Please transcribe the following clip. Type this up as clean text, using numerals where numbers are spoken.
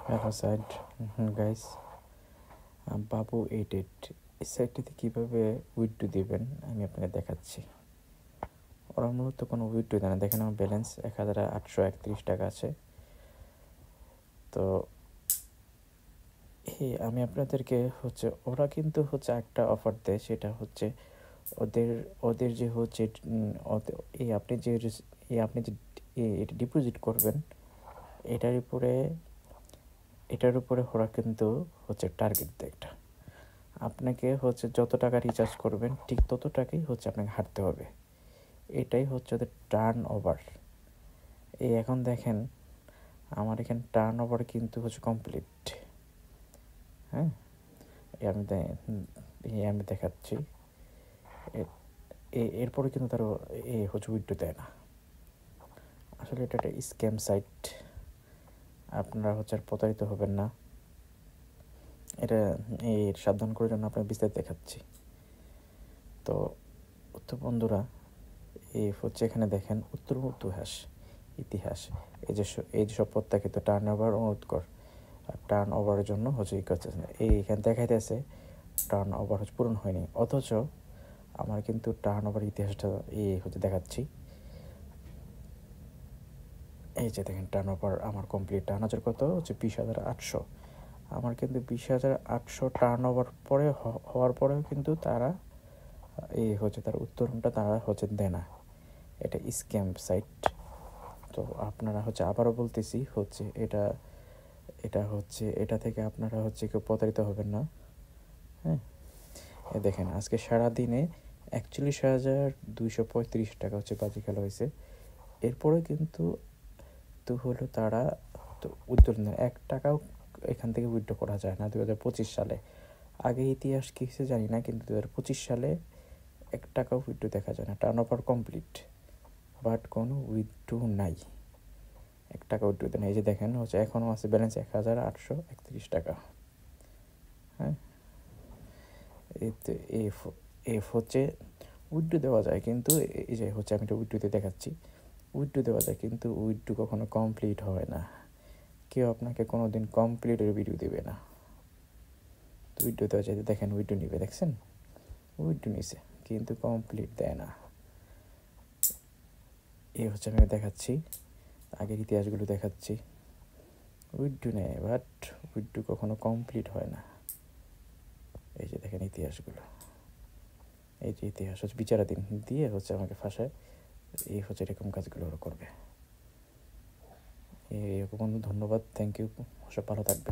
Hello side guys, বাবু 88 এই সাইটটিতে কীভাবে withdraw দেবেন আমি আপনাকে দেখাচ্ছি। ওরা মূলত কোনো উইথড্র দেয় না। দেখেন আমার ব্যালেন্স 1831 টাকা আছে। তো আমি আপনাদেরকে ওরা কিন্তু একটা অফার দেয়, সেটা হচ্ছে ওদের ওদের যে আপনি যে আপনি যে এটা ডিপোজিট করবেন, এটার উপরে ওরা কিন্তু টার্গেট দেয় একটা। আপনাকে যত টাকা রিচার্জ করবেন ঠিক তত টাকাই আপনাকে হারতে হবে। এটাই ওদের টার্ন ওভার। এখন দেখেন আমার এখানে টার্ন ওভার কিন্তু কমপ্লিট। হ্যাঁ, আমি দেখাচ্ছি। এরপরে কিন্তু তারা উইথড্র দেয় না। আসলে এটা একটা স্ক্যাম সাইট। আপনারা আর প্রতারিত হবেন না। এটা সাবধান করার জন্য আপনাকে বিস্তারিত দেখাচ্ছি। তো বন্ধুরা, এখানে দেখেন উত্তর ইতিহাস এই যে সব প্রত্যাখিত টার্ন ওভার অনুরোধ কর। টার্ন ওভারের জন্য ই করতেছে এখানে দেখাইতেছে টার্ন ওভার পূরণ হয়নি, অথচ আমার কিন্তু টার্ন ওভার ইতিহাসটা দেখাচ্ছি। এই যে দেখেন টার্ন ওভার আমার কমপ্লিট। টার্ন ওভার কত 20,800। আমার কিন্তু 20,800 টার্ন ওভার পরে হওয়ার পরেও কিন্তু তারা তার উত্তরণটা তারা দেয় না। এটা স্ক্যাম সাইট। তো আপনারা আবারও বলতেছি এটা এটা থেকে আপনারা কেউ প্রতারিত হবেন না। হ্যাঁ, দেখেন আজকে সারাদিনে 41,235 টাকা বাজি খেলা হয়েছে। এরপরে কিন্তু তারা উইথড্র নেয় 1 টাকাও এখান থেকে উইথড্র করা যায় না। 2025 সালে, আগে ইতিহাস কী হয়েছে জানি না, কিন্তু 2025 সালে 1 টাকাও উইথড্র দেখা যায় না। টার্ন ওভার কমপ্লিট, বাট কোনো উইথড্র নাই। 1 টাকা উইথড্র দেন। এই যে দেখেন এখনও আছে ব্যালেন্স 1,831 টাকা। হ্যাঁ, উইথড্র দেওয়া যায়, কিন্তু এই যে আমি এটা উইথড্রতে দেখাচ্ছি। উইথড্র দেওয়া যায়, কিন্তু উইথড্র কখনো কমপ্লিট হয় না। কেউ আপনাকে কোনো দিন কমপ্লিটের ভিডিও দেবে না। উইথড্র দেওয়া যায়, দেখেন উইথড্র নিবে, দেখছেন উইথড্র নিছে, কিন্তু কমপ্লিট দেয় না। আমি দেখাচ্ছি, আগের ইতিহাসগুলো দেখাচ্ছি। উইথড্র নেয়, বাট উইথড্র কখনো কমপ্লিট হয় না। এই যে দেখেন ইতিহাসগুলো, এই যে ইতিহাস বিচারাধীন দিয়ে আমাকে ফাঁসায়। এরকম কাজগুলো ওরা করবে। বন্ধু ধন্যবাদ, থ্যাংক ইউ, সব ভালো থাকবে।